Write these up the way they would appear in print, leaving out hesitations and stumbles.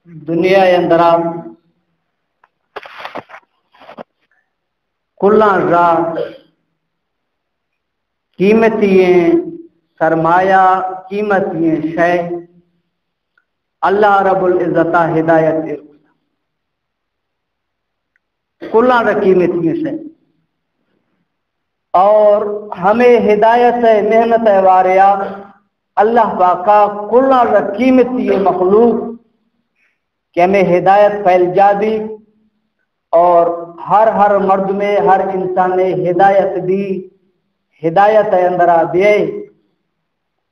دنیا اندر کلاں را قیمتی سرمایہ قیمتی شے اللہ رب العزت ہدایت کلاں را قیمتی شے اور ہمیں ہدایت محنت واریا اللہ پاکا کلاں را قیمتی مخلوق کہ ہمیں ہدایت پھیل جا دی اور ہر مرد میں ہر انسان نے ہدایت دی ہدایت اندرا دے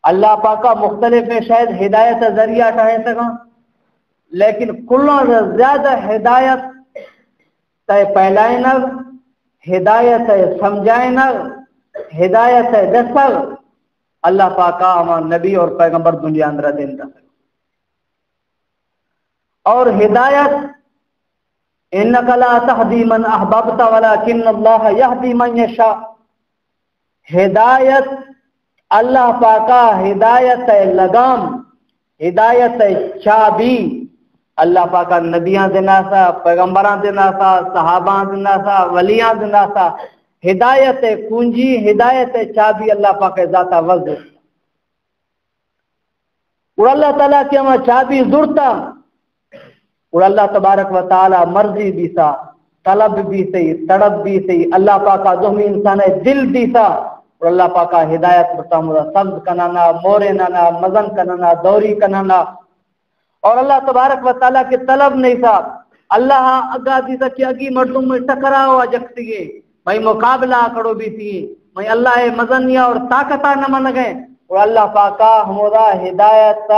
اللہ پاکا مختلف میں شاید ہدایت ذریعہ ٹھہر سکا لیکن کلاں سے زیادہ ہدایت تے پہلائے نہ ہدایت سمجھائے نہ ہدایت دسل اللہ پاکا ہمارا نبی اور پیغمبر دنیا اندر دین دا اور ہدایت انک لا تہدی من احببت ولکن اللہ یہدی من یشاء ہدایت اللہ پاکا ہدایت لگام ہدایت چابی اللہ پاکا نبیاں دینا سا پیغمبران دینا سا صحابان دینا سا ولیاں دینا سا ہدایت کنجی ہدایت چابی اللہ پاک ذاتہ وزد اور اللہ تعالیٰ کی ہمیں چابی ضرورتا اور اللہ تبارک و تعالی مرضی بھی سا طلب بھی سی تڑپ بھی سی اللہ پاکا ذہنی انسان دل بھی سا اور اللہ پاکا ہدایت بتا مرا سبز کنانا مورے نانا مزن کنانا دوری کنانا اور اللہ تبارک و تعالی کے طلب نہیں تھا اللہ اگا دیتا کہ اگی مردوں میں ٹکرا ہوا جگتی ہے بھائی مقابلہ کرو بھی تھی بھائی اللہ مزنیا اور طاقتہ نہ من گئے اور اللہ پاکا ہمارا ہدایت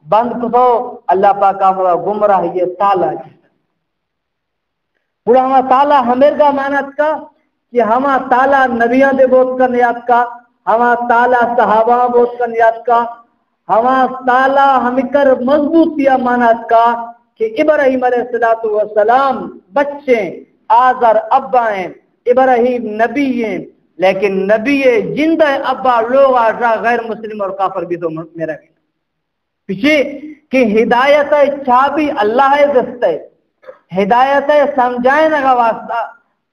بند کرو اللہ پاکا ہمارا گمراہ یہ تالا پورا ہمارا تالا ہمیں گا مانت کا کہ ہما تالا نبیان دے بوت کا نیات کا ہما تالا صحابہ بوت کا نیات کا ہما تالا ہمکر مضبوط یا مانات کا کہ ابراہیم علیہ السلام بچے آزر ابا ہیں ابراہیم نبی ہیں لیکن نبی جندہ ابا لوگ آجا غیر مسلم اور کافر بھی تو میرا گیا پیچھے کہ ہدایت چابی اللہ دستے ہدایت سمجھائے نگا واسطہ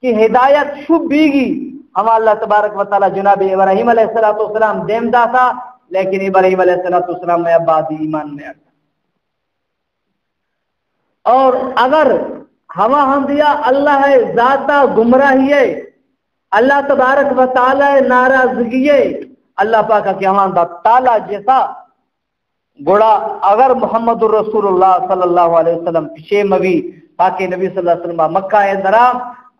کہ ہدایت شب بیگی ہم اللہ تبارک و تعالی جناب ابراہیم علیہ السلام دیم دا تھا لیکن ابراہیم علیہ السلام میں عبادی ایمان میں آتا اور اگر ہم دیا اللہ ذاتہ گمراہی ہے اللہ تبارک و تعالی ناراضگی ہے اللہ پاکا کہ ہمان دا تعالی جیسا گوڑا اگر محمد الرسول اللہ صلی اللہ علیہ وسلم پیچھے مبی پاک نبی صلی اللہ علیہ وسلم مکہ درام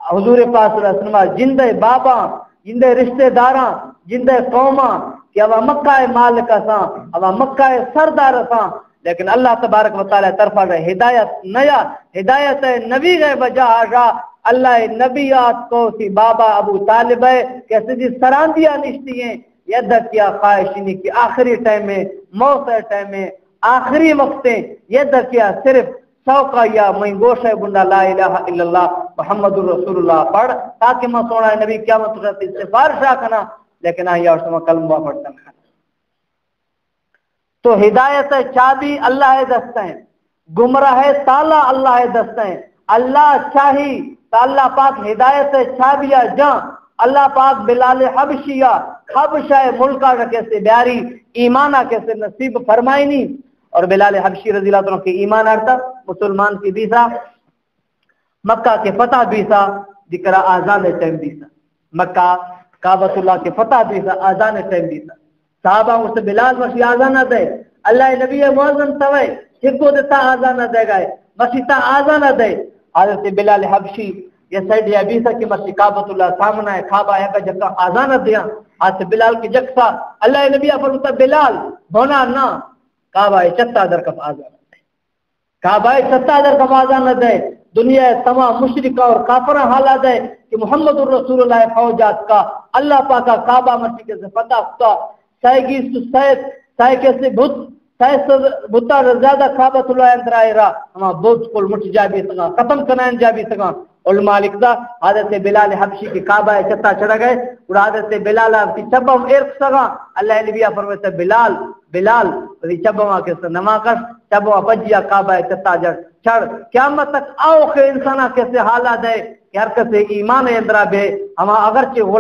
حضور پاک صلی اللہ علیہ وسلم جندہ بابا جندہ رشتہ داراں جندہ قوماں کہ اب مکہ مالک ساں اب مکہ سردار ساں لیکن اللہ تبارک و تعالی طرف ہدایت نیا ہدایت نبی گئے بجا آجا اللہ نبیات کو سی بابا ابو طالب ہے کیسے جی سراندیاں نشتی ہیں ید کیا خواہشینی کی آخری ٹائم میں موت ٹائم میں آخری وقتیں ید کیا صرف سوقا یا میں گوشہ بندہ لا الہ الا اللہ محمد الرسول اللہ پڑھ تاکہ میں سونا نبی قیامت رہتی سفارش کنا لیکن آئی اور سما کلمہ پڑھتا ہے تو ہدایت چابی اللہ دستے ہیں گمراہ تالا اللہ دستے ہیں اللہ چاہی تو اللہ پاک ہدایت چابیا جان اللہ پاک بلال حبشیہ حبشہ ملکہ کا کیسے بیاری ایمانہ کیسے نصیب فرمائی نہیں اور بلال حبشی رضی اللہ عنہ کی ایمان آرتا مسلمان کی بیسا مکہ کے فتح بیسا ذکر آزان ٹائم بیسا مکہ کعبۃ اللہ کے فتح بیسا آزان ٹائم بیسا صحابہ اس بلال وشی آزان دے اللہ نبی معظم توے ہکو دیتا آزان دے گئے مسیحتا آزان دے حضرت بلال حبشی یہ سیڈ یا بیسا کی مسیح کعبۃ اللہ سامنا ہے کعبہ ہے کا جگہ آزان دیا حضرت بلال کی جگسا اللہ نبی فرماتا بلال ہونا نہ کعبہ چتا در کف آزان دے کعبہ چتا در کف آزان دے دنیا تمام مشرکہ اور کافرہ حالات ہے کہ محمد الرسول اللہ فوجات کا اللہ پاکا کعبہ مسیح کے سے فتح کتا سائے سائے کیسے بھتا زیادہ کعبۃ اللہ اندر آئے رہا ہما بودھ کل مٹ جا بھی سکا ختم کنائن جا بھی سکا علماء لکھتا حضرت بلال حبشی کی کعبہ چتا چڑھ گئے اور حضرت بلال کی چبم ارق سگا اللہ نبی فرماتے بلال بلال چبم کے نما کر چبم پجیا کعبہ چتا چڑھ قیامت تک آؤ کہ انسان کیسے حالات ہے کہ ہر کسے ایمان اندرا بے ہم اگرچہ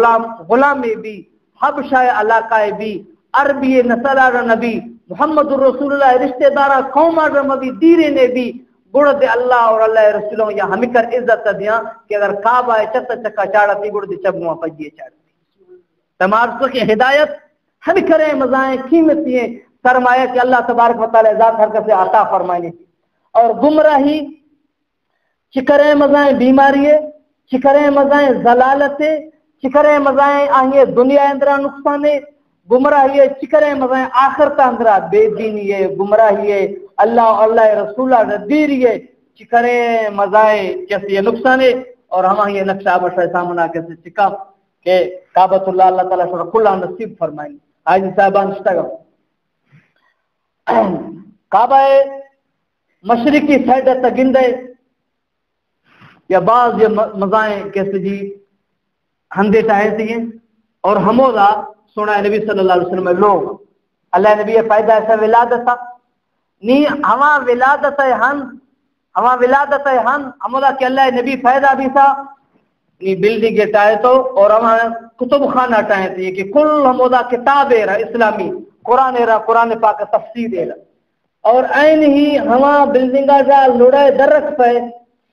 غلامی بھی حبشہ علاقہ بھی عربی نسل نبی محمد رسول اللہ رشتہ دارا قوم نبی دیرے نے بھی گڑ دے اللہ اور اللہ رسولوں یا ہمیں کر عزت دیا کہ اگر کعبہ چت چکا چاڑتی گڑ دے چبوں پجیے چاڑتی تمام کی ہدایت ہمیں کریں مزائیں قیمتی ہیں سرمایہ کہ اللہ تبارک و تعالی ذات ہر کسے عطا فرمائے اور گمراہی چکریں مزائیں بیماری چکریں مزائیں ضلالت چکریں مزائیں آئیں دنیا اندرا نقصان گمراہی چکریں مزائیں آخرت اندرا بے دینی ہے گمراہی ہے اللہ اللہ رسول دیری ہے چکریں مزائیں کیسے یہ نقصان ہے اور ہم یہ نقشہ بشر سامنا کیسے چکا کہ کعبۃ اللہ اللہ تعالیٰ شرح کھلا نصیب فرمائیں آج صاحبان اشتگا کعبہ مشرقی سائڈ تک گندے یا بعض یہ مزائیں کیسے جی ہندے ٹائیں تھی ہیں اور ہمولا سنا نبی صلی اللہ علیہ وسلم لوگ اللہ نبی پیدا ایسا ولادت تھا نی ہما ولادت ہن ہمولا کہ اللہ نبی پیدا بھی تھا نی بلڈنگ ٹائے تو اور ہمارا کتب خانہ ٹائیں تھی کہ کل ہمولا کتاب ہے اسلامی قرآن پاک تفسیر ہے اور این ہی ہما بلڈنگا جا لڑائے درخت پہ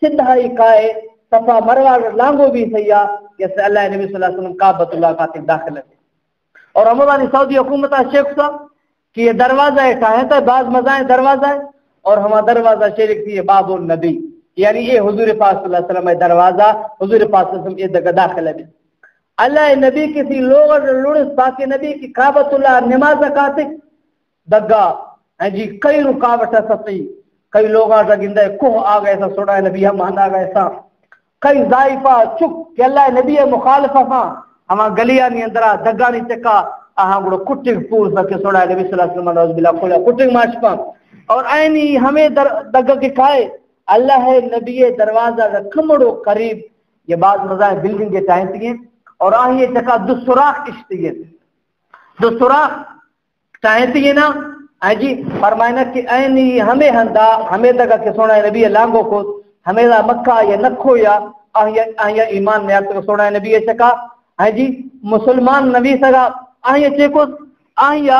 سدھائی کائے صفا مروہ لانگو بھی سیا جیسے اللہ نبی صلی اللہ علیہ وسلم کعبۃ اللہ کا داخل ہے اور ہماری سعودی حکومت شیخ صاحب کہ یہ دروازہ ٹھائے تھا بعض مزائیں دروازہ ہے اور ہمارا دروازہ شریک تھی باب النبی یعنی یہ حضور پاک صلی اللہ علیہ وسلم دروازہ حضور پاک صلی اللہ علیہ وسلم یہ دگہ داخل ہے اللہ نبی کسی لوگ لڑس پاک نبی کی کعبۃ اللہ نماز کاتک دگا ہیں جی کئی رکاوٹ ستی کئی لوگ گندے کوہ آ گئے سا سوڑا نبی ہم آ گئے سا کئی ضائفہ چک کہ اللہ نبی مخالفہ ہاں ہما گلیاں نی اندرا دگا نی چکا آہاں گڑو کٹنگ پور سکے سوڑا نبی صلی اللہ علیہ وسلم نعوذ باللہ کھولا کٹنگ ماشپا اور اینی ہمیں دگا کے کھائے اللہ نبی دروازہ کمڑو قریب یہ بعض مزائیں بلڈنگ کے ٹائیں تھی اور آہی چکا دو سوراخ کشتی ہے دو سوراخ ٹائیں تھی نا جی فرمائنا کہ اینی ہمیں ہندا ہمیں دگا کے سونا نبی لانگو کو ہمیں مکہ یا نکھو یا آہیا ایمان میں آتا سونا نبی چکا ہے جی مسلمان نبی سگا آہیا چیکو آہیا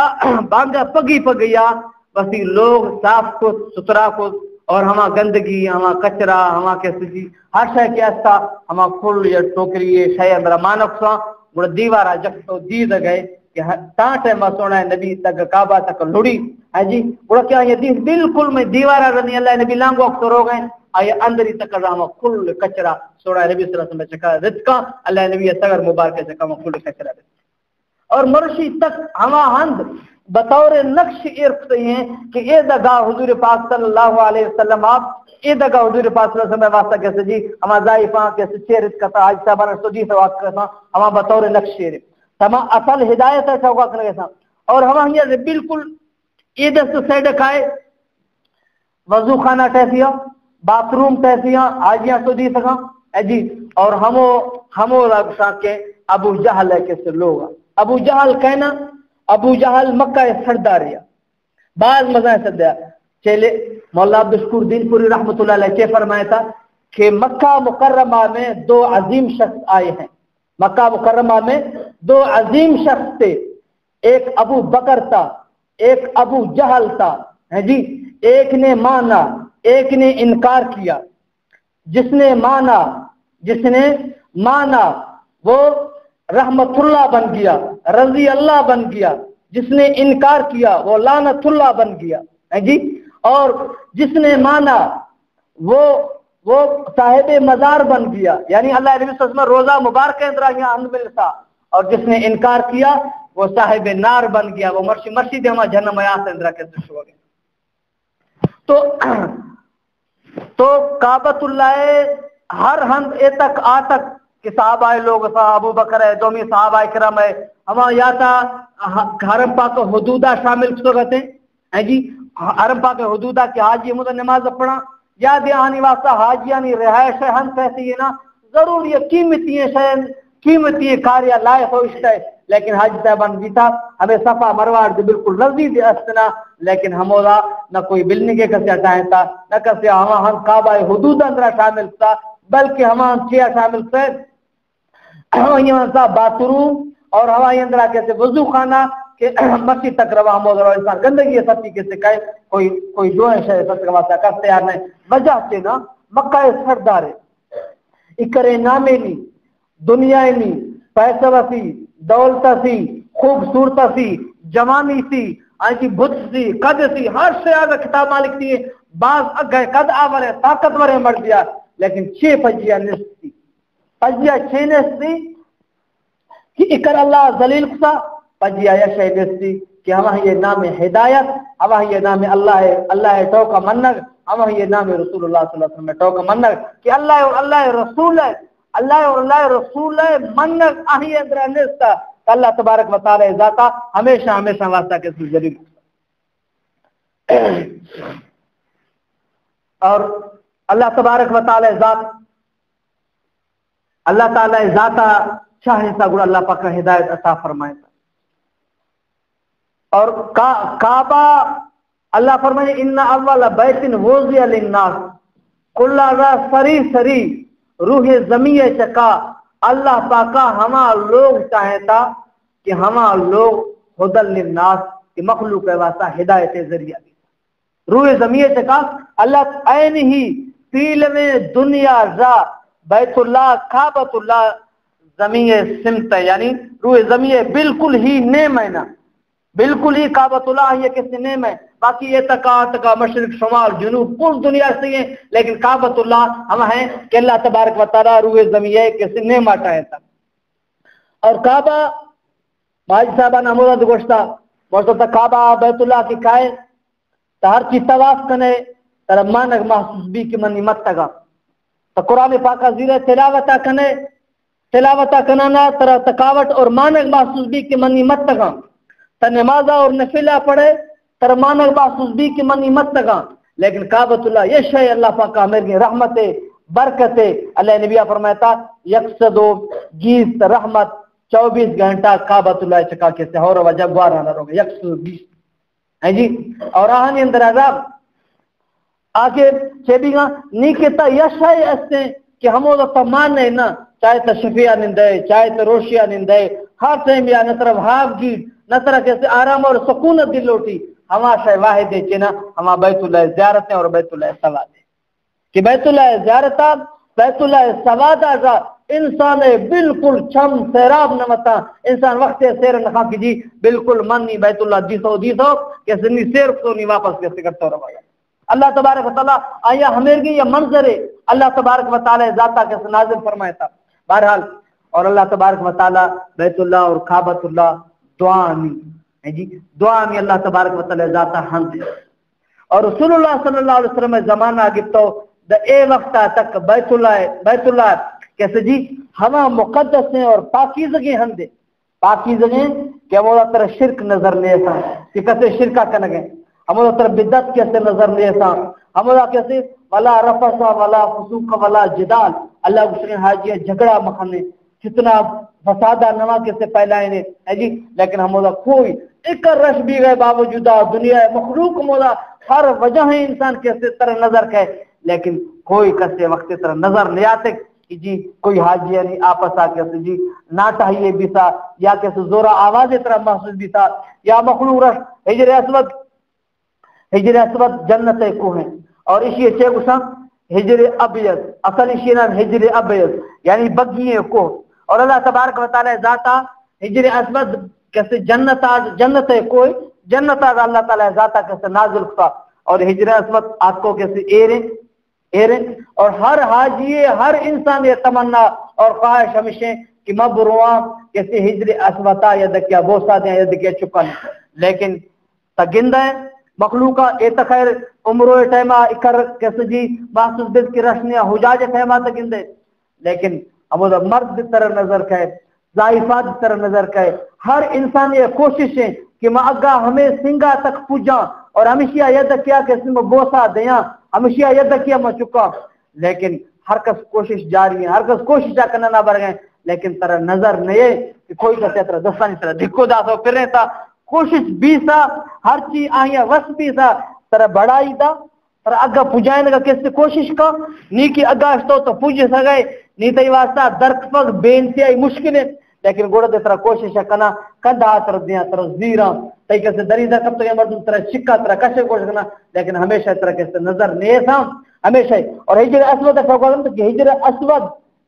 بانگا پگی پگیا بسی لوگ صاف کو سترا کو اور ہما گندگی ہما کچرا ہما کیسے جی ہر شے کیا تھا ہما کھل یا ٹوکری شے اندر مانک سا گڑا دیوارا جب تو دید گئے کہ تاں ٹائم سونا نبی تک کعبہ تک لڑی ہے جی گڑا کیا یہ دید بالکل میں دیوارا رنی اللہ نبی لانگو اکثر ہو گئے آیا اندری تک رہا کھل کچرا سونا نبی صلی اللہ علیہ وسلم چکا رزقا اللہ نبی سگر مبارک چکا کھل کچرا اور مرشی تک ہما ہند بطور نقش ارکھتے ہیں کہ اے دگاہ حضور پاک صلی اللہ علیہ وسلم آپ اے دگاہ حضور پاک صلی اللہ علیہ وسلم واسطہ کیسے جی ہما ضائفاں کیسے چیرت کتا آج صاحبان سجی سے واقع کرتا ہما بطور نقش ارک ہما اصل ہدایت ہے چوکا کرنے سا اور ہما ہنیا بالکل اے دست سیڈ کھائے وضو خانہ ٹیسیا باتھ روم ٹیسیا آجیاں سجی سکا اے جی اور ہمو رکھتا کہ ابو جہل ہے کیسے لوگا ابو جہل کہنا ابو جہل مکہ سرداریا بعض مزائیں سردیا چلے مولا عبدالشکور دین پوری رحمت اللہ علیہ کے فرمایا تھا کہ مکہ مکرمہ میں دو عظیم شخص آئے ہیں مکہ مکرمہ میں دو عظیم شخص تھے ایک ابو بکر تھا ایک ابو جہل تھا ہے جی ایک نے مانا ایک نے انکار کیا جس نے مانا وہ رحمت اللہ بن گیا رضی اللہ بن گیا جس نے انکار کیا وہ لعنت اللہ بن گیا ہے جی اور جس نے مانا وہ صاحب مزار بن گیا یعنی اللہ نبی صلی اللہ علیہ وسلم روزہ مبارک اندرا یہاں اندمل تھا اور جس نے انکار کیا وہ صاحب نار بن گیا وہ مرشی دے ہما جنم آیات اندرا کے دش ہو گیا تو کعبۃ اللہ ہر ہند اے تک آ تک کہ صحابہ لوگ ابو بکر ہے دومی صحابہ کرام ہے ہما یا تا حرم پاک حدودہ شامل تو رہتے ہیں جی حرم پاک حدودہ کہ حاجی مدد نماز پڑھا یا دیانی واسطہ حاجیانی رہائش ہن کہتی ہے نا ضرور یہ قیمتی کاریہ لائق ہوشتا ہے لیکن حج صاحبان جیتا ہمیں صفا مروہ دے بالکل نزدیک استنا لیکن ہمولا نہ کوئی بلنگ کے کسیا چاہیں تھا نہ کسیا ہم کعبہ حدود اندرا شامل تھا بلکہ ہم چیا شامل تھے یہاں سا باتھ روم اور ہوائی اندرا کیسے وضو خانہ کہ مسجد تک روا ہم اور انسان گندگی سب کیسے کہے کوئی جو ہے شے سب کا واسطہ کر تیار نہیں وجہ سے نا مکہ سردار ہے اکرے نامے نہیں دنیا نہیں پیسہ سی دولت سی خوبصورت سی جوانی سی آنچی بھت سی قد سی ہر سے آگا کتاب مالک سی بعض اگئے قد آور ہے طاقتور ہے مر دیا لیکن 6 پجیہ نصف سی پجیہ 6 نصف سی کہ اکر اللہ ذلیل قصہ پجیہ یشہ نصف سی کہ ہمیں یہ نام ہدایت ہمیں یہ نام اللہ ہے توقع منگ ہمیں یہ نام رسول اللہ صلی اللہ علیہ وسلم توقع منگ کہ اللہ اور اللہ رسول ہے اللہ اور اللہ رسول ہے منگ آہی اندرہ نستا اللہ تبارک و تعالی ذاتا ہمیشہ واسطہ کے سل جلیل اور اللہ تبارک و تعالی ذات اللہ تعالی ذاتا چاہے سا گڑا اللہ پاک ہدایت عطا فرمائے اور کعبہ اللہ فرمائے ان اول بیت وضع للناس کل را سری سری روح زمین چکا اللہ پاکا ہما لوگ چاہتا کہ ہما لوگ ہدل للناس کہ مخلوق کے واسطہ ہدایت ذریعہ روح زمین چکا اللہ عین ہی تیل میں دنیا را بیت اللہ کعبۃ اللہ زمین سمت یعنی روح زمین بالکل ہی نیم ہے نا بالکل ہی کعبۃ اللہ یہ کسی نیم ہے باقی یہ تکا مشرق شمال جنوب پور دنیا سے ہیں لیکن کعبۃ اللہ ہم ہیں کہ اللہ تبارک و تعالی روح زمین کسی نیم آٹا ہے تھا اور کعبہ ماجد صاحبہ نمودہ گوشتا موجودہ کعبہ بیت اللہ کی کائے تا ہر چیز تواف کنے تر مانک محسوس بھی کی منی مت تگا تا قرآن پاکہ زیر تلاوتہ کنانا تر تکاوٹ اور مانک محسوس بھی کی منی مت تگا تا نمازہ اور نفلہ پڑھے تر مانک محسوس بھی کی منی مت تگا لیکن کعبۃ اللہ یہ شے اللہ پاکہ میرے رحمت برکت اللہ نبیہ فرماتا یکسدو گیس رحمت 24 گھنٹہ کعبۃ اللہ چکا کے سے اور وجہ گوارا نہ روگے یکسدو گیس ہے جی اور آہنی اندر عذاب آگے چیبی گا نیکتا یشائی استے کہ ہمو دا تمان ہے نا چاہے تا شفیہ نندے چاہے تا روشیہ نندے ہر ٹائم یا نطرف ہاف گیٹ نطرف کیسے آرام اور سکونت دل لوٹی ہما شاہ واحد ہے چنا ہما بیت اللہ زیارت ہیں اور بیت اللہ سواد ہے کہ بیت اللہ زیارت بیت اللہ سواد آجا انسان بالکل چھم سیراب نمتا انسان وقت سیر نخواہ کی جی بالکل منی بیت اللہ دیسو کیسے نہیں سیر تو نہیں واپس کیسے کرتا رہا ہے اللہ تبارک و تعالیٰ آیا ہمیں گی یہ منظر ہے اللہ تبارک و تعالیٰ ذاتہ کیسے نازل فرمایا تھا بہرحال اور اللہ تبارک و تعالیٰ بیت اللہ اور کعبۃ اللہ دعا میں جی دعا میں اللہ تبارک و تعالیٰ ذاتہ حمد اور رسول اللہ صلی اللہ علیہ وسلم زمانہ گفتو دا اے وقتہ تک بیت اللہ کیسے جی ہما مقدس ہیں اور پاکیزگی ہم دے پاکیزگی کہ وہ طرح شرک نظر لے سا کہ کیسے شرکہ کنگے ہمارا طرح بدعت کیسے نظر لے سا ہمارا کیسے ولا رفسا ولا فسوق ولا جدال اللہ کو حاجی جھگڑا مخنے کتنا فسادہ نما کیسے پھیلائے ہیں جی لیکن ہمارا کوئی ایک رش بھی گئے باوجود دنیا مخلوق مولا ہر وجہ ہے انسان کیسے طرح نظر کہے لیکن کوئی کیسے وقت طرح نظر لے آتے کہ جی کوئی حاجی یعنی آپس آ کیسے جی ناٹا یہ بھی تھا یا کیسے زورا آواز طرح محسوس بھی تھا یا مخلوق رش ہجر اسود جنت کو ہیں اور اسی اچھے گسا ہجر ابیض اصل اسی نام ہجر ابیض یعنی بگیے کو اور اللہ تبارک و تعالی ذاتا ہجر اسود کیسے جنت کوئی جنت اللہ تعالی ذاتا کیسے نازل کتا اور ہجر اسود آپ کو کیسے ایرے اور ہر حاجی ہر انسان یہ تمنا اور خواہش ہمیشہ کہ مبرواں کیسے ہجر اسودا یا دکیا بوسا دیں یا دکیا چکن لیکن تگندہ ہے مخلوقہ ایتا خیر عمرو ٹائمہ اکر کیسے جی محسوس بد کی رشنیاں حجاج ٹائمہ تگندے لیکن ہمو دا مرد طرح نظر کہے ضائفات طرح نظر کہے ہر انسان یہ کوشش ہے کہ میں اگا ہمیں سنگا تک پوجا اور ہمیشہ یہ کیا کہ اس میں بوسا دیاں ہمیشہ یہ کیا میں چکا لیکن ہر کس کوشش جاری ہے، ہر کس کوشش کرنا نہ بر گئے، لیکن ترا نظر نہیں کہ کوئی کسے طرح دستانی طرح دھکو دا سو پھرنے تا کوشش بھی سا ہر چیز آئیا وس بھی سا ترا بڑائی دا پر اگا پجائن کا کس کوشش کا نی کی اگا اشتو تو پوج سگئے نی تی واسطہ درک پگ بے انتہائی مشکل ہے، لیکن گوڑا دے طرح کوشش کنا کندھا طرف دیا طرف زیرا تی کیسے دریدہ کب تو یہ مردم طرح چکا طرح کشے کوشش کرنا، لیکن ہمیشہ طرح کیسے نظر نہیں تھا ہمیشہ. اور ہجر اسود فوقم کہ ہجر اسود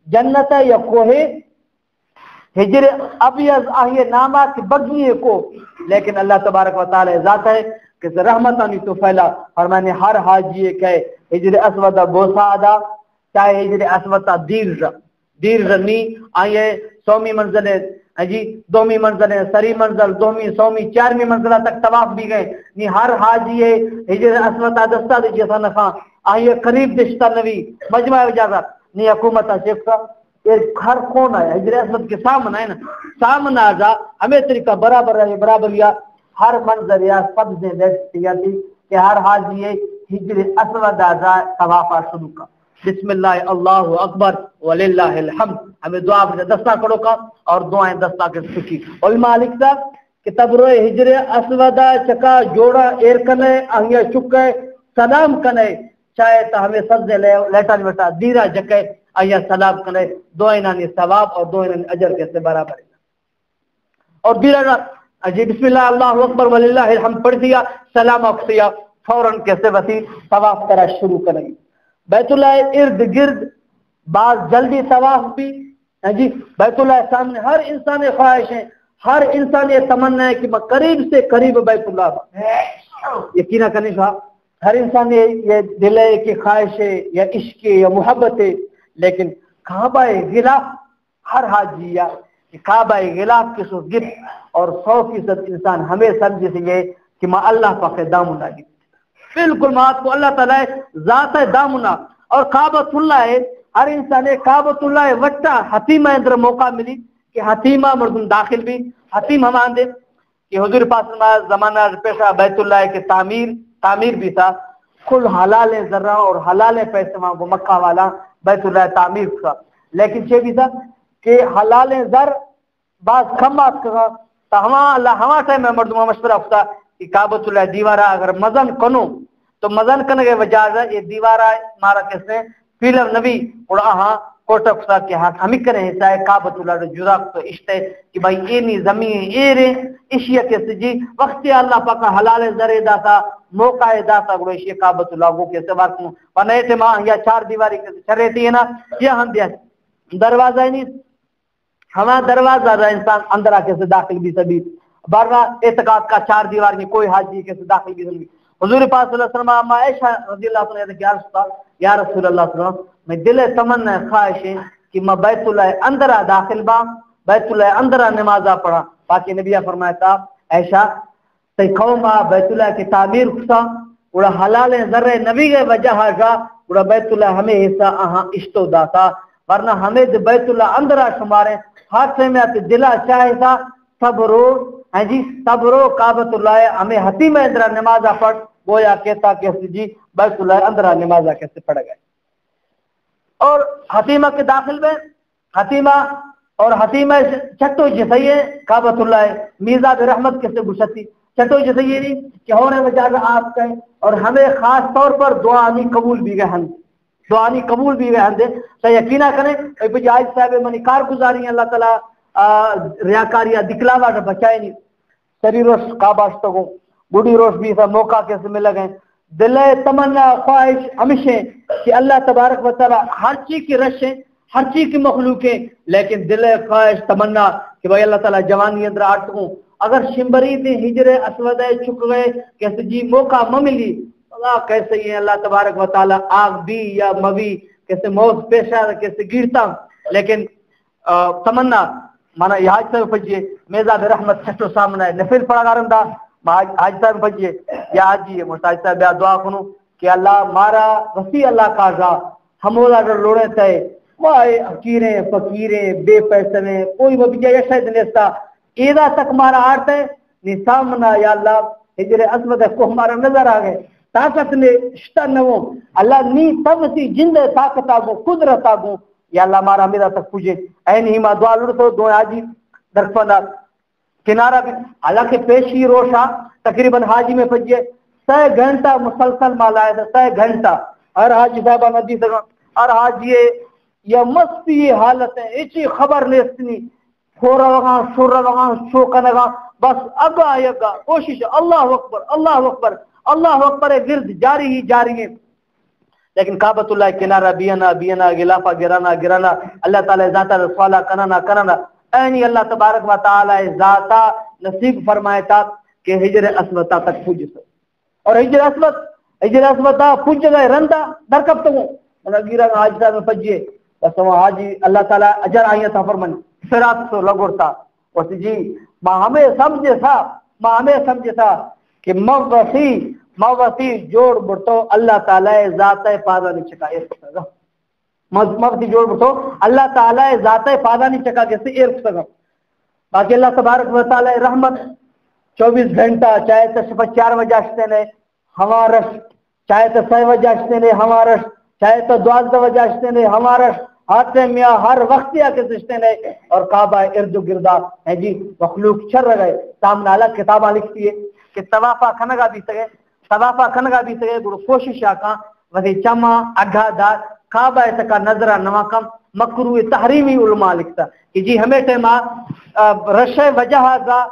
جنت ہے یا کوہ ہجر ابیض آہیے نامہ کی بگیے کو، لیکن اللہ تبارک و تعالی ذات ہے کہ رحمتانی تو پھیلا. اور میں نے ہر حاجی کہے ہجر اسود بوسا دا چاہے ہجر اسود دیر رنی آئیے سومی منزل جی دومی منزل سری منزل دومی سومی چارمی منزلہ تک طواف بھی گئے نی ہر حاجی ہے ہجر اسود دستہ دے جیسا نخواں آئیے قریب دشتہ نوی مجمع اجازت نی حکومت شیخ کا ہر کون ہے ہجر اسود کے سامنے ہے نا سامنے آجا ہمیں طریقہ برابر ہے برابر یا ہر منظر یا سب سے دیکھتی تھی کہ ہر حاجی ہے ہجر اسود آجا طوافہ شروع کا. بسم اللہ اللہ اکبر وللہ الحمد. ہمیں دعا میں دستہ کرو کا اور دعائیں دستہ کے سکی اور مالک صاحب کہ تب روئے ہجر اسود چکا جوڑا ایر کنے آنگیا چکے سلام کنے چاہے تو ہمیں سجدے لیٹا لیٹا دیرا جکے آیا سلام کنے دعائیں نانی ثواب اور دعائیں نانی اجر کیسے برابر ہے. اور دیرا جی بسم اللہ اللہ اکبر وللہ الحمد پڑھ دیا سلام اکسیا فوراً کیسے وسیع طواف کرا شروع کریں. بیت اللہ ارد گرد بعض جلدی طواف بھی جی بیت اللہ سامنے ہر انسان خواہش ہے، ہر انسان یہ تمنا ہے کہ میں قریب سے قریب بیت اللہ یقینا کرنے کا ہر انسان یہ دل ہے کہ خواہش ہے یا عشق ہے یا محبت ہے، لیکن کعبہ غلاف ہر حاجی یا کعبہ غلاف کے سو گرد اور 100% انسان ہمیں سمجھے سے یہ کہ میں اللہ پاک دامن لگی بالکل مات کو اللہ تعالی ذات دامنا اور کعبۃ اللہ ہے. ہر انسان کعبۃ اللہ وٹا حتیمہ اندر موقع ملی کہ حتیمہ مردم داخل بھی حتیم ہم آندے کہ حضور پاک زمانہ پیشہ بیت اللہ کے تعمیر بھی تھا کل حلال ذرہ اور حلال پیسے وہاں وہ مکہ والا بیت اللہ تعمیر تھا، لیکن یہ بھی تھا کہ حلال ذر بعض کمات کا ہما اللہ ہما ٹائم میں مردم مشورہ ہوتا کہ کعبۃ اللہ دیوارہ اگر مزن کنو تو مزن کرنے کے وجہ یہ دیوارہ مارا کیسے فیلم نبی اور ہاں کوٹک سا کہ ہاں ہمیں کریں حصہ ہے کعبۃ اللہ جدا تو اشتے کہ بھائی اینی زمین ایرے اشیاء کیسے جی وقت اللہ پاک حلال ذرے داتا موقع داتا گروہ اشیاء کعبۃ اللہ وہ کیسے وارکوں ونیتے ماں یا 4 دیواری کیسے چرے ہے نا یہ ہم دیا دروازہ ہی نہیں ہمارا دروازہ رہا انسان اندر آ کیسے داخل بھی سبھی بارہ اعتقاد کا 4 دیوار میں کوئی حاجی کیسے داخل بھی سبھی. حضور پاک صلی اللہ علیہ وسلم عائشہ رضی اللہ عنہ یا رسول اللہ صلی اللہ علیہ وسلم میں دل تمنا خواہش ہے کہ میں بیت اللہ اندر داخل با بیت اللہ اندر نمازہ پڑھا باقی نبی فرمایا تھا عائشہ تی قوم بیت اللہ کی تعمیر کسا اڑا حلال ذرے نبی کے وجہ جا اڑا بیت اللہ ہمیں حصہ آہاں اشتو داتا ورنہ ہمیں بیت اللہ اندر شمارے ہاتھ میں آتے دلہ چاہے تھا صبرو جی صبرو کعبۃ اللہ ہمیں حتیمہ اندر نمازہ پڑھ گویا کہتا کیسے جی بیت اللہ اندر نمازہ کیسے پڑھ گئے. اور حتیمہ کے داخل میں حتیمہ اور حتیمہ چھٹو جسے کعبۃ اللہ میزاب رحمت کیسے گشتی چھٹو جسے نہیں کہ ہونے وجہ آپ کہیں اور ہمیں خاص طور پر دعانی قبول بھی گئے ہم دعانی قبول بھی گئے ہندے تو یقینا کریں آج صاحب منی کارگزاری ہیں اللہ تعالیٰ ریاکاریہ دکھلاوا کا بچائے نہیں سری روش کعبہ کو بڑی روش بھی تھا موقع کیسے مل گئے دل تمنا خواہش ہمیشہ کہ اللہ تبارک و تعالی ہر چیز کی رش ہے ہر چیز کی مخلوق ہے لیکن دل خواہش تمنا کہ بھائی اللہ تعالیٰ جوانی اندر آٹکوں اگر شمبری دے ہجر اسود چک گئے کیسے جی موقع ملی اللہ کیسے یہ اللہ تبارک و تعالی آگ بھی یا موی کیسے موت پیشہ کیسے گرتا لیکن تمنا مانا یہ حاج صاحب پجیے میزاب رحمت چھٹو سامنا ہے نفل پڑا گارم دا حاج صاحب پجیے یا حاجی محتاج صاحب بیا دعا کنو کہ اللہ مارا وسیع اللہ کا جا ہمولا ڈر لوڑے تھے مائے حقیریں فقیریں بے پیسنے کوئی مبیجہ یا شاید نیستا ایدہ تک مارا آرتے نی سامنا یا اللہ ہجر اسود کو ہمارا نظر آگئے طاقت نے شتا نو اللہ نی تب سی جند طاقت آگو قدرت آگو یا اللہ مارا میرا تک پوجے این ہی ما دعا لڑتو دو حاجی درخواندہ کنارہ بھی حالانکہ پیشی روشا تقریباً حاجی میں پجے 100 گھنٹہ مسلسل مالا ہے 100 گھنٹہ ہر حاجی صاحبہ ندی سکا ہر حاجی یا مستی حالت ہے ایچی خبر لیستنی کھورا وگاں شورا وگاں شوکا نگاں بس اگا یگا کوشش اللہ اکبر اللہ اکبر اللہ اکبر ورد جاری ہی جاری ہے لیکن کعبۃ اللہ کنارہ بینا غلافہ گرانا اللہ تعالی ذاتہ رسولہ کرنا اینی اللہ تبارک و تعالی ذاتہ نصیب فرمائے تا کہ حجر اسود تک پوج سو اور حجر اسود پوج گئے رندا درکب تو گیرا حاج صاحب پجیے بس وہ حاجی اللہ تعالی اجر آئیے تھا فرمان صراط تو لگورتا اور جی ماں ہمیں سمجھے تھا کہ موسی جوڑ بڑھتو اللہ تعالی ذات پادا نہیں چکا ایرک موسی جوڑ بڑھتو اللہ تعالی ذات پادا نہیں چکا کیسے ایرک سکا باقی اللہ تبارک و تعالی رحمت 24 گھنٹہ چاہے تو صبح 4 بجے اشتے نے ہمارش چاہے تو 6 بجے اشتے نے ہمارش چاہے تو 12 بجے اشتے نے ہمارش ہاتھ میاں ہر وقت یا کے سشتے نے اور کعبہ ارد و گردہ ہے جی مخلوق چر گئے سامنے الگ کتابہ لکھتی ہے کہ طوافہ کھنگا بھی سکے گڑ کوشش آکاں وزی چما اگھا دار کعبہ تکا نظرہ نواکم مکروہ تحریمی علماء لکھتا کہ جی ہمیں ٹیمہ رشہ وجہ گا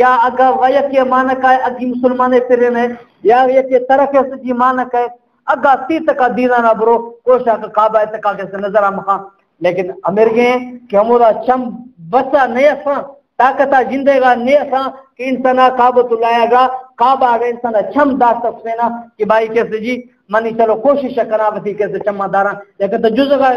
یا اگر ویک یہ مانک ہے اگی مسلمانے پھرے میں یا یہ طرف سے جی مانک ہے اگا تی تکا دینا نہ برو کوشا کا کعبہ تکا کے نظرہ مخاں لیکن امیر گئے کہ ہمورا چم بسا نیساں طاقتہ جندے گا نیساں کہ انسانہ کعبۃ اللہ گا کعبہ آگا انسانہ چم داست سکسینا کہ بھائی کیسے جی منی چلو کوشش کرنا بسی کیسے چمہ دارا لیکن تو جز گا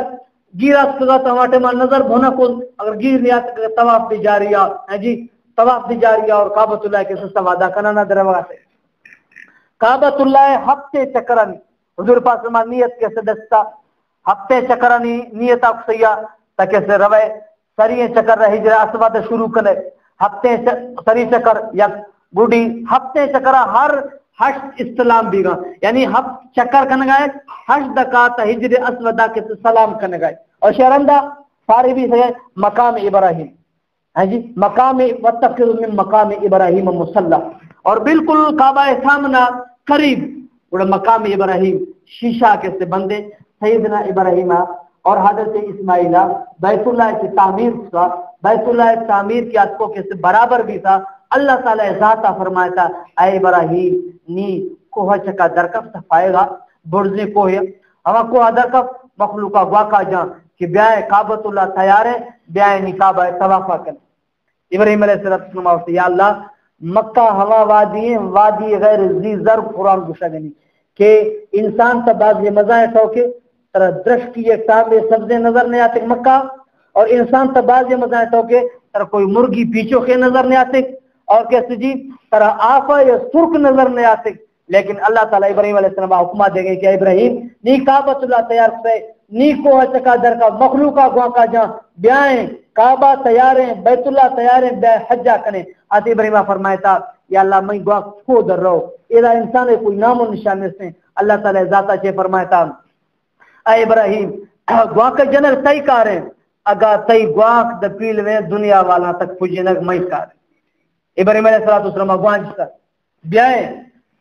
گیرہ سکتا تمہاٹے ماں نظر بھونا کل اگر گیر نیات طواف دی جاریہ ہے جی طواف دی جاریہ اور کعبۃ اللہ کیسے سوادہ کنانا در وقت ہے کعبۃ اللہ ہفتے چکرانی حضور پاک فرمان نیت کیسے دستا ہفتے چکرانی نیت آپ سیا تا کیسے روے سریے چکر رہی جرہ اسباد شروع کرے ہفتے سری چکر یا بوڑی ہفتے چکرہ ہر حشد استلام بھی گا یعنی چکر کن گئے حشد دکات ہجر اسودہ کے سلام کن گئے اور شہرندہ سارے بھی سے مقام ابراہیم ہے جی مقام واتخذ من مقام ابراہیم مصلی اور بالکل کعبہ سامنا قریب وہ مقام ابراہیم شیشہ کے سے بندے سیدنا ابراہیم اور حضرت اسماعیلہ بیت اللہ کی تعمیر تھا بیت اللہ تعمیر کی عطقوں کے سے برابر بھی تھا اللہ تعالی ذاتہ فرمایا تھا اے ابراہیم نی کوہ چکا درکف صفائے گا برزنے کوہ ہما کوہ درکف مخلوقہ واقع جان کہ بیائے کعبۃ اللہ تیار ہے بیائے نی کعبہ توافہ کرنے ابراہیم علیہ السلام اور یا اللہ مکہ ہوا وادی غیر ذی ضرب قرآن گوشہ گنی کہ انسان تا بعض یہ مزائے ٹھوکے طرح درخت کی ایک تابے سبزے نظر نہیں آتے مکہ اور انسان تا بعض یہ مزائے ٹھوکے طرح کوئی مرگی پیچھو کے نظر نہیں آتے اور کیسے جی طرح آفا یا سرک نظر نہیں آتے لیکن اللہ تعالیٰ ابراہیم علیہ السلام حکمہ دے گئے کہ ابراہیم نی کعبۃ اللہ تیار سے نی کو چکا در کا مخلوقہ گواں کا جہاں بیائیں کعبہ تیاریں بیت اللہ تیاریں بے حجہ کریں آتی ابراہیمہ فرمایا تھا یا اللہ میں گواں کو در رہو ایدہ انسان ہے کوئی نام و نشان میں سے اللہ تعالیٰ ذاتہ چھے فرمایا تھا اے ابراہیم گواں کا جنر تئی کاریں اگا تئی گواں دپیل میں دنیا والا تک پوجنگ میں کاریں ابراہیم علیہ السلام گواں جسا بیائیں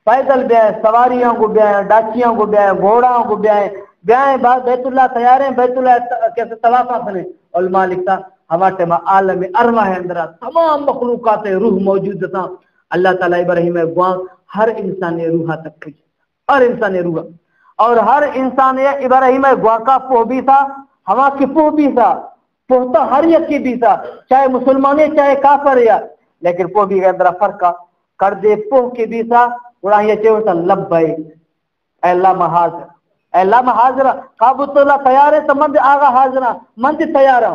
پیدل بیائیں سواریاں کو بیائیں ڈاچیاں کو بیائیں گھوڑاں کو بیائیں بیت اللہ تیاریں بیت اللہ کیسے طوافہ کریں علماء لکھتا ہمارے عالم ارواح اندرہ تمام مخلوقات روح موجود تھا اللہ تعالیٰ ابراہیم گواں ہر انسان روحہ تک پہنچ ہر انسان روح اور ہر انسان ابراہیم گواں کا پوہ بھی تھا ہوا کی پوہ بھی تھا پوہتا ہر یک کی بھی تھا چاہے مسلمان ہے چاہے کافر ہے لیکن پوہ بھی اندرہ فرق کر دے پوہ کی بھی تھا وہاں یہ چاہے ہوتا لبائک اے اللہ محاضر اے اللہ محاضر کعبۃ اللہ تیار ہے تو مند آگا حاضرہ مند تیار ہے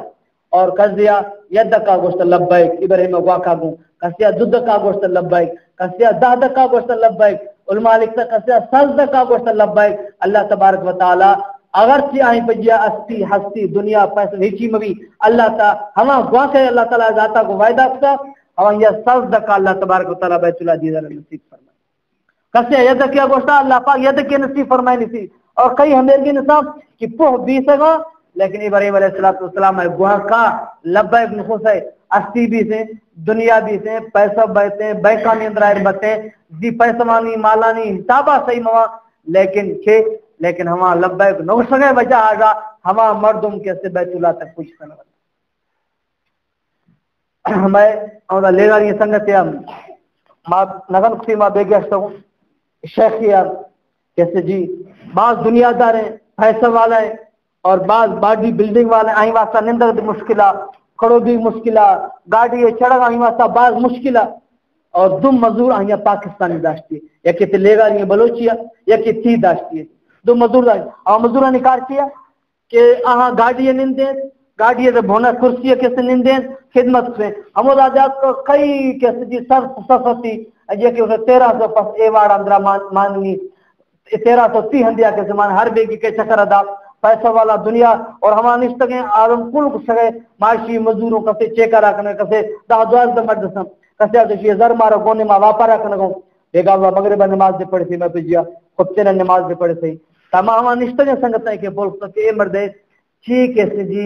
اور کسیا ید کا گوشت لبائک ابراہیم گواں کا گوں کسیا دودھ کا گوشت لبائک کسیا دہد کا گوشت لبائک علماء لکھتا کسیا سجدہ کا گوشت لبائک اللہ تبارک و تعالی اگر چاہیں پجیا استی ہستی دنیا پیسے ہیچی میں بھی اللہ تعالی ہما گواں سے اللہ تعالی ذاتہ کو وعدہ کتا اور یہ سجدہ کا اللہ تبارک و تعالی بیت اللہ دیدہ نصیب فرمائے کسے ید کیا گوشتا اللہ پاک ید کے نصیب فرمائنی تھی اور کئی ہمیں کی نصاب کہ پوہ بھی سگا لیکن ابراہیم علیہ السلام ہے گوہاں کا لبا ابن خوش ہے استی بھی سے دنیا بھی سے پیسہ بیتے بینکانی اندر آئر بتے دی پیسہ مانی مالانی حسابہ صحیح موا لیکن ہما لبا ابن نو سگے وجہ آگا ہما مردم کیسے بیت اللہ تک پوچھ کرنا میں اولا لے گا یہ سنگت یا ماں نگن کسی ماں بے گیشتا ہوں شیخ یا کیسے جی بعض دنیا دار ہیں پیسہ والا ہے اور بعض باڈی بلڈنگ والے آئیں واسطہ نندر دی مشکلہ کھڑو بھی مشکلہ گاڑی چڑھا آئیں واسطہ بعض مشکلہ اور دو مزدور آئیں پاکستانی داشتی ہے یا کہ لے گا یہ بلوچیا یا کہ تھی داشتی ہے دو مزدور داشتی اور مزدورہ نکار کیا کہ آہاں گاڑی نندے گاڑی دے بھونا کرسی کیسے نندے خدمت سے ہمود آجات کو کئی کیسے جی سر سفتی یہ کہ اسے 1300 پس ایوارڈ اندرہ ماننی 1330 ہندیا کے زمان ہر بیگی کے چکر ادا پیسہ والا دنیا اور ہمان اشتگیں آدم کل سگے معاشی مزدوروں کسے چیکا رکھنے کسے دہدواز دے مردسم کسے آدھے یہ زر مارا گونے ماں واپا رکھنے گوں بیگا ہوا مغربہ نماز دے پڑی تھی میں پجیا خبتے نے نماز دے پڑی تھی تمام ہمان اشتگیں سنگت ہے کہ بول سکتے اے مردے چی کیسے جی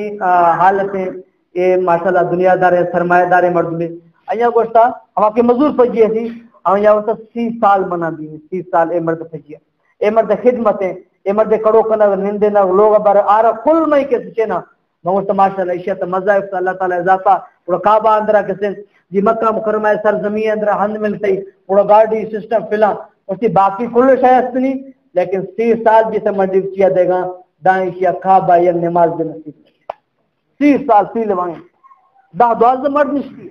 حالتیں اے ماشاءاللہ دنیا دار سرمایہ دار مرد میں ایہاں گوشتا ہم آپ کے مزدور پجیے تھی ہم یہاں ہوتا 30 سال منا دی 30 سال اے مرد پجیا اے مرد خدمتیں اے مرد کڑو کنا نندے نہ لوگ بار آرہ کل میں کیسے چینا بہت ماشاءاللہ اشیاء مذائف اللہ تعالی ذاتا اور کعبہ اندرہ کیسے جی مکہ مکرمہ سرزمین اندرہ ہند ملتے اور گاڑی سسٹم فلاں اس کی باقی کل شاید نہیں لیکن 30 سال بھی سے مردی کیا دے گا دائیں کیا کعبہ یا نماز دے نصیب 30 سال سی لوائیں دعوازہ مرد نشتی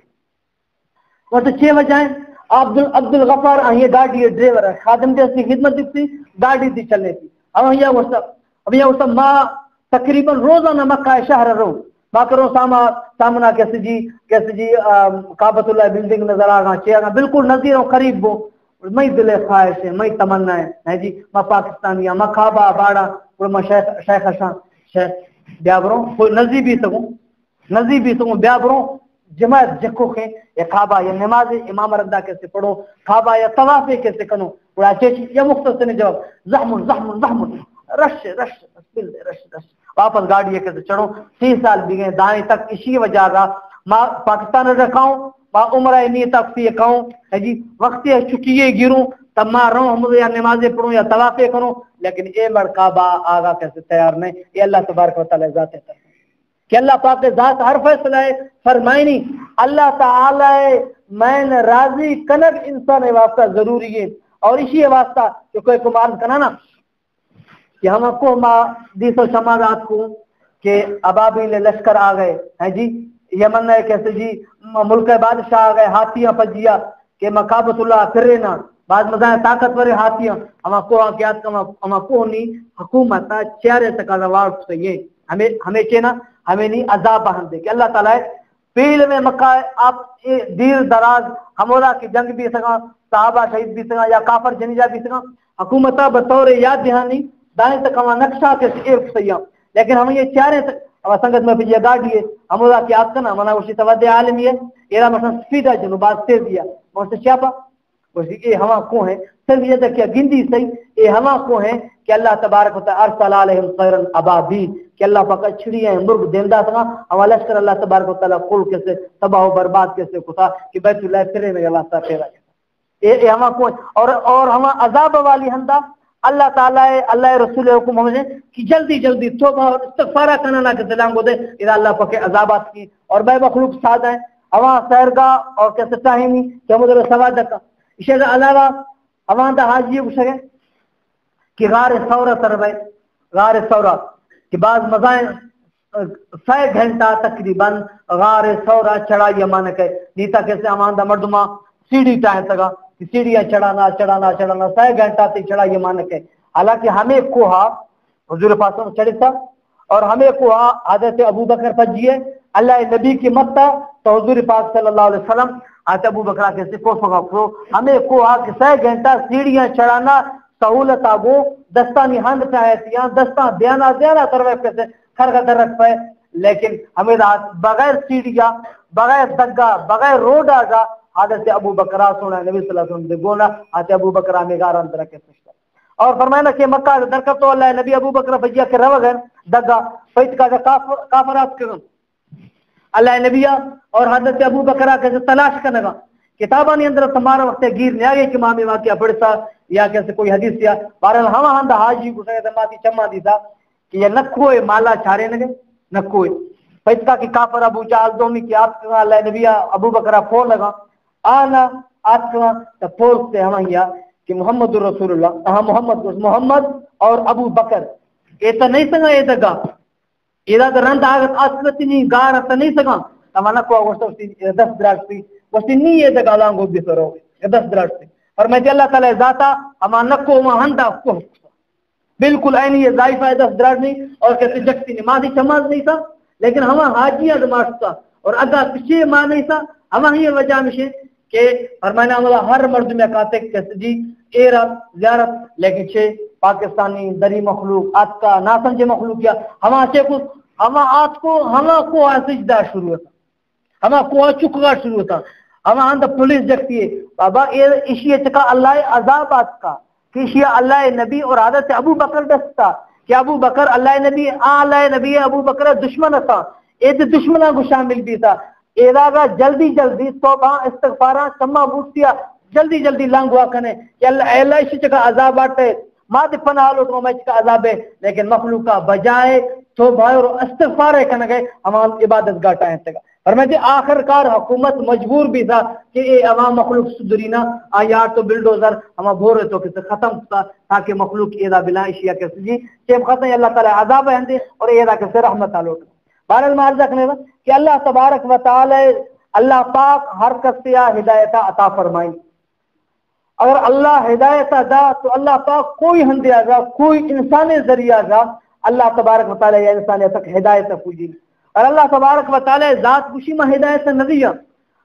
وہ تو 6 وجہیں عبد الغفار آئیے گاڑی ڈریور ہے خادم دے اسی خدمت دیکھتی گاڑی دی چلنے تھی اب یہ وہ سب ماں تقریباً روزانہ مکہ شہر رو ماں کرو سامنا کیسے جی کعبۃ اللہ بلڈنگ نظر آگا چے آگا بالکل نظیر و قریب وہ میں دل خواہش ہے میں تمنا ہے جی میں پاکستانی میں کعبہ باڑا اور میں شیخ شاہ شیخ بیابروں کوئی نزی بھی سکوں بیابروں جماعت جکو کے یا کعبہ یا نماز امام رضا کیسے پڑھو کعبہ یا طواف کیسے کنو اور چیچی یا مختصر نے جواب زحم رش واپس گاڑی کیسے چڑھو 30 سال بھی گئے دائیں تک اسی وجہ کا ماں پاکستان رکھاؤں ماں عمرہ نہیں تک سی کہوں ہے جی وقت چھٹیے گروں تب ماں رہوں ہم یا نمازیں پڑھوں یا طوافیں کروں لیکن اے مر کعبہ آگا کیسے تیار نہیں یہ اللہ تبارک و تعالی ذات ہے کہ اللہ پاک ذات ہر فیصلہ ہے فرمائنی اللہ تعالی میں راضی کنگ انسان واسطہ ضروری ہے اور اسی واسطہ کہ کوئی کمان کنا کہ ہم کو ماں دیس و شمارات کو کہ ابابیل لشکر آ گئے ہیں جی یمن ہے کیسے جی ملک بادشاہ آ گئے ہاتھیاں پجیا کہ مقابت اللہ پھرنا بعض مزاح طاقتور ہاتھیاں ہم کو نہیں حکومت چہرے تک روارٹ سے یہ ہمیں چینا ہمیں نہیں عذاب بہن دے کہ اللہ تعالیٰ پیل میں مکہ آپ دیر دراز ہمورا کی جنگ بھی سکا صحابہ شہید بھی سکا یا کافر جنیجہ بھی سکا حکومتہ بطور یاد دہانی دائیں تک ہمارا نقشہ کے ایک سیاں لیکن ہم یہ چارے تک اب سنگت میں یہ گاڑی ہے ہمورا کی آپ کا نا منا اسی توجہ عالمی ہے ایرا مثلا سپیڈا جنو بعد تیز دیا مجھ سے چاپا اے ہوا کو ہیں صرف یہ تک کیا گندی صحیح اے ہوا کو ہیں کہ اللہ تبارک و تعالی ارسل علیہم طیرا ابابیل کہ اللہ پاک چھڑیاں مرغ دیندا تھا ہم لشکر اللہ تبارک و تعالی کل کیسے تباہ و برباد کیسے کتا کہ بیت اللہ پھرے میں واسطہ پھیرا اے ہوا کو اور ہم عذاب والی ہندا اللہ تعالی اللہ رسول حکم ہمیں کہ جلدی توبہ اور استغفار کرنا نہ کہ سلام کو دے اذا اللہ پاک عذابات کی اور بے مخلوق ساتھ ہیں ہوا سیرگاہ اور کیسے چاہیے کہ ہم ادھر سواد کا اسی علاوہ ہوا دا حاجی پوچھے کہ غار ثورہ تربے غار ثورہ کہ بعض مزائن 6 گھنٹہ تقریباً غار ثورہ چڑھائی مان کے نیتا کیسے امان دا مردما سیڑھی ٹائم تک سیڑھیاں چڑھانا 6 گھنٹہ تے چڑھائی مان کے حالانکہ ہمیں کوہا حضور پاک چڑھے تھا اور ہمیں کوہا حضرت ابو بکر پجیے اللہ نبی کی مت تو حضور پاک صلی اللہ علیہ وسلم حضرت ابو بکر کے کو فقو ہمیں کوہا کہ 6 گھنٹہ سیڑھیاں چڑھانا سہولت آگو دستانی ہند چاہتیاں دستان دیانا تروے پیسے خرگا در رکھ پائے لیکن ہمیں بغیر سیڑھیاں بغیر دگا بغیر روڈ آگا حضرت ابو بکرا سونا نبی صلی اللہ علیہ وسلم دے گونا حضرت ابو بکرا میں گار اندر کے سشتا اور فرمایا کہ مکہ درکت تو اللہ نبی ابو بکر بجیا کے رو گئے دگا فیت کا کافرات کے اللہ نبی اور حضرت ابو بکرا کے تلاش کرنے گا کتاباں نے اندر تمہارا وقت گیر نہیں آگے کہ مامی واقعہ پڑھ سا یا کیسے کوئی حدیث یا بہرحال ہم ہاں حاجی کو سکتے ماتی چما دی تھا کہ یہ نکوئے مالا چھارے نگے نکوئے فیتکا کی کافر ابو جہل دومی کی آپ کہاں اللہ نبی ابو بکرہ پھول لگا آنا آپ کہاں تا پھول سے ہم ہیا کہ محمد رسول اللہ ہاں محمد اور ابو بکر ایتا نہیں سنگا ایتا گا ایتا در رند آگت آسلتی نہیں گار اتا نہیں سنگا تمہانا کو آگوشتا اسی 10 دراج سی وسی نہیں ایتا گا لانگو بھی سرو 10 دراج سی اور میں اللہ تعالی ذاتا ہمانا کو ہندا کو بالکل اینی یہ ضائفہ ہے 10 دراج نہیں اور کہتے جگتی نمازی چماز نہیں تھا لیکن ہما حاجیہ دماشتا اور اگا پچھے ماں نہیں تھا ہما ہی وجہ مشے کہ فرمانا ہمارا ہر مرد میں کہتے کہ جی ایرا زیارت لیکن چھے پاکستانی دری مخلوق آت کا ناسنجے مخلوق کیا ہما چھے کچھ ہما آت کو ہما کو سجدہ شروع ہوتا ہما کو چکگا شروع ہوتا ہما اندر پولیس جگتی ہے بابا اشیئے چکا اللہ عذاب آت کا کہ اشیئے اللہ نبی اور عادت ابو بکر دستا کہ ابو بکر اللہ نبی ابو بکر دشمن تھا ایت دشمنہ کو شامل بھی تھا ایراغا جلدی توبہ استغفارہ سما بوٹیا جلدی لانگوا کنے کہ اللہ اسی چکا عذاب آٹے ماں دی پناہ لوٹ میں چکا عذاب ہے لیکن مخلوقہ بجائے توبہ اور استغفارہ کنے گئے ہمان عبادت گاٹا ہیں تگا فرمائے آخر کار حکومت مجبور بھی تھا کہ اے عوام مخلوق سدرینا آیار تو بلڈوزر ہما بھورے تو کسے ختم تھا تاکہ مخلوق ایدہ بلا اشیاء کسی جی چیم ختم ہے اللہ تعالی عذاب ہے اندے اور ایدہ کسے رحمت آلوٹ بارل معرضہ کرنے گا کہ اللہ تبارک و تعالی اللہ پاک ہر کسیا ہدایتہ عطا فرمائیں اگر اللہ ہدایتہ دا تو اللہ پاک کوئی ہندیا گا کوئی انسان ذریعہ گا اللہ تبارک و تعالی یا انسان تک ہدایتہ پوجی اور اللہ تبارک و تعالی ذات کشی میں ہدایتہ نظیہ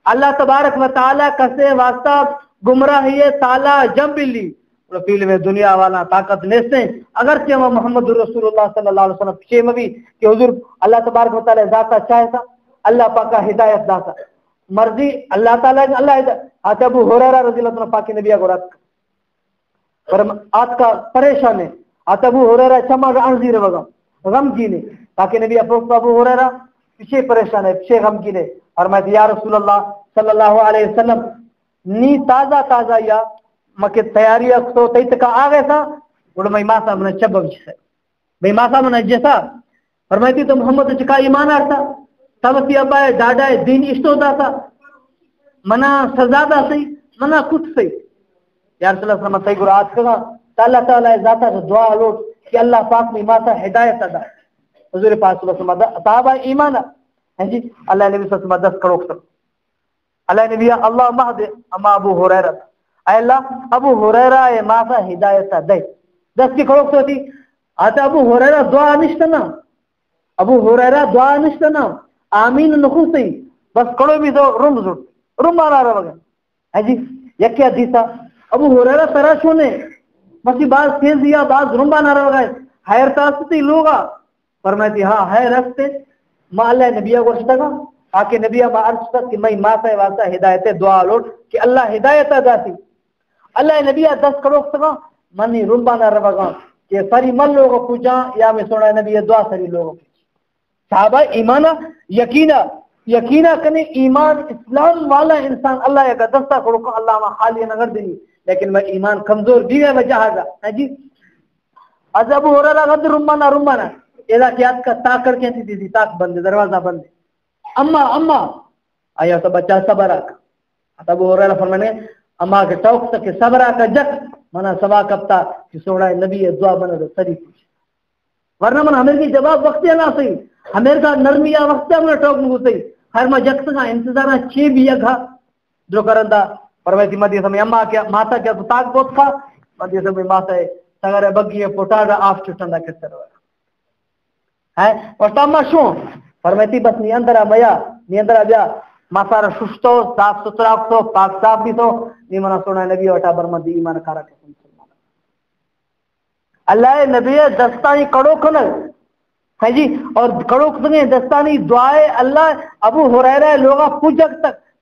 اللہ تبارک و تعالی کسے واسطہ گمراہی تالا جنبلی رفیل میں دنیا والا طاقت نیستے اگر کہ محمد رسول اللہ صلی اللہ علیہ وسلم پیچھے میں بھی کہ حضور اللہ تبارک و تعالی ذاتا چاہتا اللہ پاک کا ہدایت داتا مرضی اللہ تعالی اللہ آج ابو ہریرہ رضی اللہ عنہ پاک نبی کو رات پر آج کا پریشان ہے آج ابو ہریرہ چما عنزیر وغم غم جینے پاک نبی ابو ہریرہ پیچھے پریشان ہے پیچھے غم جینے اور میں یا رسول اللہ صلی اللہ علیہ وسلم نی تازہ یا مکہ تیاری تو تیت کا آگئے تھا بڑا میں ماں صاحب نے چبب جیسے بھئی ماں صاحب نے جیسا فرمائیتی تو محمد چکا ایمان آرتا تبتی ابا ہے ڈاڈا ہے دین اشتو دا تھا منا سزا دا سی منا کچھ سی یا رسول اللہ صلی اللہ علیہ وسلم صحیح قرآت کہا تا اللہ تعالیٰ ذاتا سے دعا لوٹ کہ اللہ پاک میں ماں صاحب ہدایت دا حضور پاک صلی اللہ علیہ وسلم صحابہ ایمان ہے جی اللہ نبی صلی اللہ علیہ وسلم 10 کروڑ سر اللہ نبی اللہ مہد اما ابو ہریرہ اے اللہ ابو ہریرہ اے ماسا ہدایت دے 10 کی کھڑوک تو تھی آتا ابو ہریرہ دعا نشتنا ابو ہریرہ دعا نشتنا آمین نخوصی بس کھڑو بھی تو رم زٹ رم آرہ رہا بگا ہے جی یکی حدیثہ ابو ہریرہ تراشونے بسی باز تیز دیا باز رم آنا رہا بگا حیر تاستی لوگا فرمائیتی ہاں حیر رستے ماں اللہ نبیہ کو رشتہ گا آکے نبیہ ماں عرض تک کہ میں ماسا واسا ہدایت دعا لوٹ کہ اللہ ہدایت دا سی اللہ نبیہ 10 کروڑ سکا منی رنبانا روگا کہ ساری من لوگوں پوچھا یا میں سوڑا نبیہ دعا ساری لوگوں پوچھا صحابہ ایمانہ یقینہ کنے ایمان اسلام والا انسان اللہ یا 10 کروڑ کو اللہ میں خالی نگر دینی لیکن میں ایمان کمزور بھی ہے وجہ آگا ہے جی از ابو ہریرہ غد رنبانا ایدہ کیات کا تاک کر کے تھی تاک بندے دروازہ بندے اما آیا سب بچہ صبر آکا ابو ہریرہ فرمانے اما کے توق تک کہ صبرہ کا جک منا سوا کبتا کہ سوڑا نبی دعا بنا دو سری پوچھ ورنہ من ہمیں کی جواب وقتی نہ سی ہمیں کا نرمیہ وقتی ہمیں ٹوک نگو سی ہر ما جک سکا انتظارہ چی بھی یکھا جو کرندہ پرویتی مدیہ سمیں اما کیا ماتا کیا تو تاک بہت کھا مدیہ سمیں ماتا ہے سگر بگی ہے پوٹاڑا آف چٹندہ کس طرح ہے اور اما شون فرمائیتی بس نی اندرہ میا نی اندرہ بیا ماسارا ششتو صاف سترہ تو پاک صاف بھی تو نیمانا سونا نبی وٹا برمدی ایمان کارا قسم اللہ نبی دستانی کڑو کھنل ہے جی اور کڑو کھنل دستانی دعائے اللہ ابو ہریرہ لوگا پوجک تک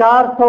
400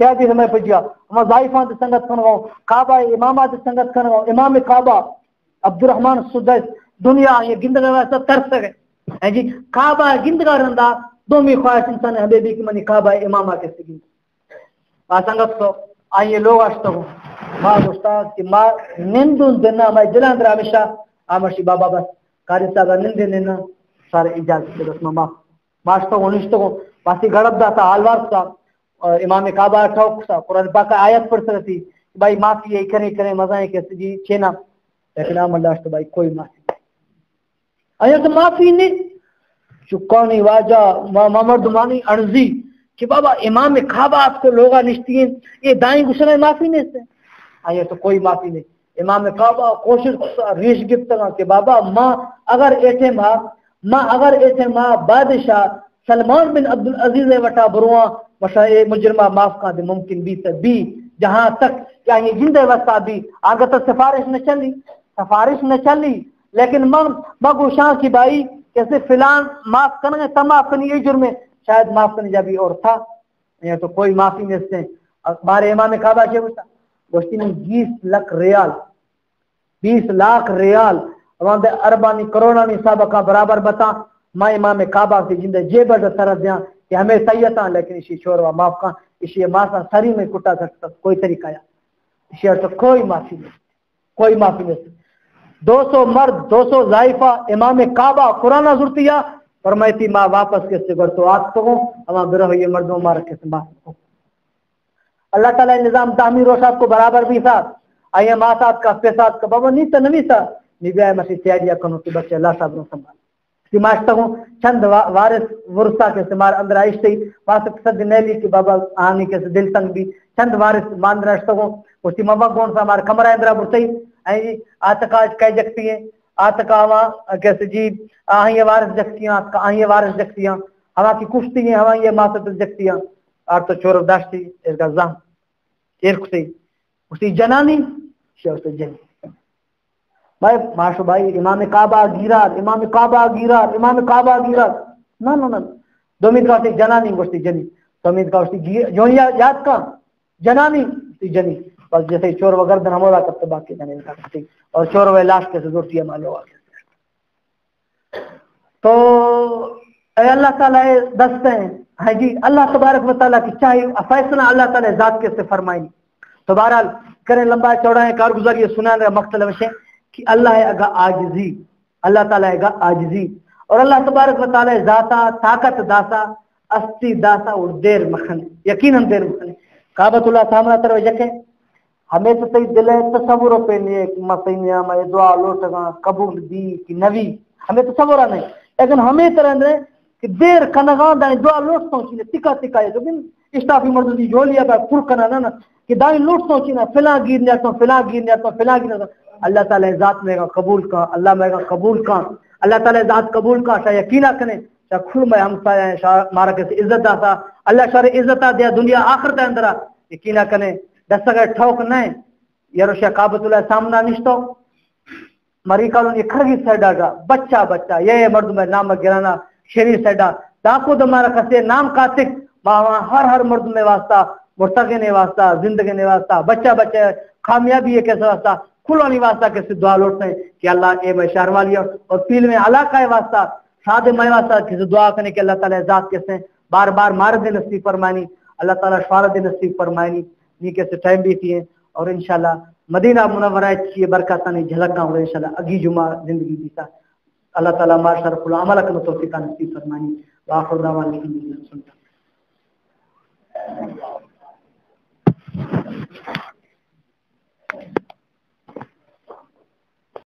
کیا بھی ہمیں پجیا ہم ضائفان سنگت کنگو کعبہ امامات سنگت کنگو امام کعبہ عبدالرحمن سدس دنیا یہ گندگا واسطہ ترس گئے ہے جی کعبہ گندگا رندا دومی خواہش انسان حبیبی کی منی کعبہ امامہ کے سگند سنگت تو آئیے لوگ آشتا ہوں ماں استاد کہ ماں نندون دینا میں جلان در ہمیشہ آمرشی بابا بس کاری صاحبہ نندے دینا سارے اجازت کے بس ماں ماشتا ہوں نشتا ہوں باسی گڑب دا تھا حالوار تھا اور امام کعبہ ٹھوک سا قرآن پاک آیت پڑھ سکتی بھائی معافی ہے کرے مزہ ہے کیسے جی چھینا لیکن آم اللہ تو بھائی کوئی معافی نہیں آیا تو معافی نہیں چکانی واجہ مردمانی ارضی کہ بابا امام کعبہ آپ کو لوگا نشتی ہیں یہ دائیں گسنے معافی نہیں سے آیا تو کوئی معافی نہیں امام کعبہ کوشش ریش گفتگا کہ بابا ماں اگر ایسے ماں بادشاہ سلمان بن عبدالعزیز وٹا برواں وشا اے مجرمہ معاف کا دے ممکن بھی سے بھی جہاں تک کیا یہ جندے وسطہ بھی آگے تو سفارش نہ چلی لیکن مگو شاہ کی بھائی کیسے فلان معاف کرنے تمام کنی یہ جرم شاید معاف کرنے جا بھی اور تھا یہ تو کوئی معافی نہیں سے ہمارے امام کعبہ کے گوشتی میں 20 لاکھ ریال وہاں دے اربانی کروڑانی سابقہ برابر بتا میں امام کعبہ کی جندے جیبر دے طرف دیاں کہ ہمیں سیداں لیکن اسی شوروا معاف کا اسی ماسا سری میں کٹا سکتا کوئی طریقہ یا اسی تو کوئی معافی نہیں 200 مرد 200 ضائفہ امام کعبہ قرآن ضرورتیا فرمائیتی ماں واپس کے سے تو آج تو ہوں اما برہ یہ مردوں مارا کے سے معاف اللہ تعالیٰ نظام تعمیر و صاحب کو برابر بھی تھا آئیے ماسات کا پیسات کا بابا نہیں تھا نہیں بھی آئے مسیح تیاریہ کنو کہ بچے اللہ صاحب نے سنبھال سماشتا ہوں چند وارث ورثہ کے سمار اندر آئیشتے ہی واسط صد نیلی کی بابا آنی کے دل تنگ بھی چند وارث ماندر آشتا ہوں اسی مبا کون سا ہمارا کمرہ اندرہ برتے ہی آتکا کہہ جگتی ہیں آتکا ہوا کیسے جی آہیں وارث جگتی ہیں آتکا آہیں وارث جگتی ہیں ہوا کی کشتی ہیں ہوا یہ ماسط جگتی ہیں اور تو چورف داشتی اس کا زہم ایرک سے اسی جنانی شیخ سے جنی بھائی ماشو بھائی امام کعبہ گیرات نہ دومید کا ہوتی جنانی گوشتی جنی دومید کا ہوتی جونیا یاد کا جنانی ہوتی جنی بس جیسے چور و گردن ہمورا کرتے باقی جنین کا کرتی اور چور و لاش کے سے زورتی ہے مالو آگے تو اے اللہ تعالیٰ دستے ہیں ہاں جی اللہ تبارک و تعالیٰ کی چاہیے فیصلہ اللہ تعالیٰ ذات کے سے فرمائی تو بہرحال کریں لمبا چوڑا ہے کارگزار یہ سنانے کا مقصد ہے کہ اللہ ہے اگا عاجزی اللہ تعالیٰ ہے اگا عاجزی اور اللہ تبارک و تعالیٰ ذاتا طاقت داسا استی داسا اور دیر مخن یقیناً دیر مخن کعبۃ اللہ سامنا تر وجہ کہ ہمیں تو صحیح دل ہے تصور پہ نہیں کہ مسیح میں دعا لوٹگا قبول دی کہ نبی ہمیں تصور نہیں لیکن ہمیں طرح اندر کہ دیر کنگان دائیں دعا لوٹ سوچی تکا ہے لیکن اشتافی مردودی جو لیا با پر کنا نا کہ دائیں لوٹ سوچی نا فلاں گیر نیاتوں اللہ تعالیٰ ذات میں گا قبول کا اللہ میں گا قبول کا اللہ تعالیٰ ذات قبول کا شاہ یقینہ کنے شاہ کھل میں ہم سایہ شاہ مارا کسی عزت داتا اللہ شاہ عزت دیا دنیا آخرت اندرہ یقینہ کنے دستا گئے ٹھوک نہیں یارو شاہ کعبۃ اللہ سامنا نشتو مری کالون یہ کھرگی سیڈا گا بچہ یہ مرد میں نام گرانا شریف سیڈا داکو دمارا کسی نام کاتک ہر مرد میں واسطہ مرتقی نے واسطہ زندگی نے واسطہ بچہ کامیابی ہے کیسے واسطہ کھلانی واسطہ کیسے دعا لوٹتے ہیں کہ اللہ اے میں شہر والی اور پیل میں علاقہ ہے واسطہ سادے میں واسطہ کیسے دعا کرنے کہ اللہ تعالیٰ ذات کیسے بار بار مار دے نصیب فرمائنی اللہ تعالیٰ شفارت دے نصیب فرمائنی یہ کیسے ٹائم بھی تھی اور انشاءاللہ مدینہ منورہ کی برکات نہیں جھلک گا انشاءاللہ اگی جمعہ زندگی دیتا اللہ تعالیٰ مار شرف العمل کرنے توفیق نصیب فرمائنی وآخر دعوانا الحمدللہ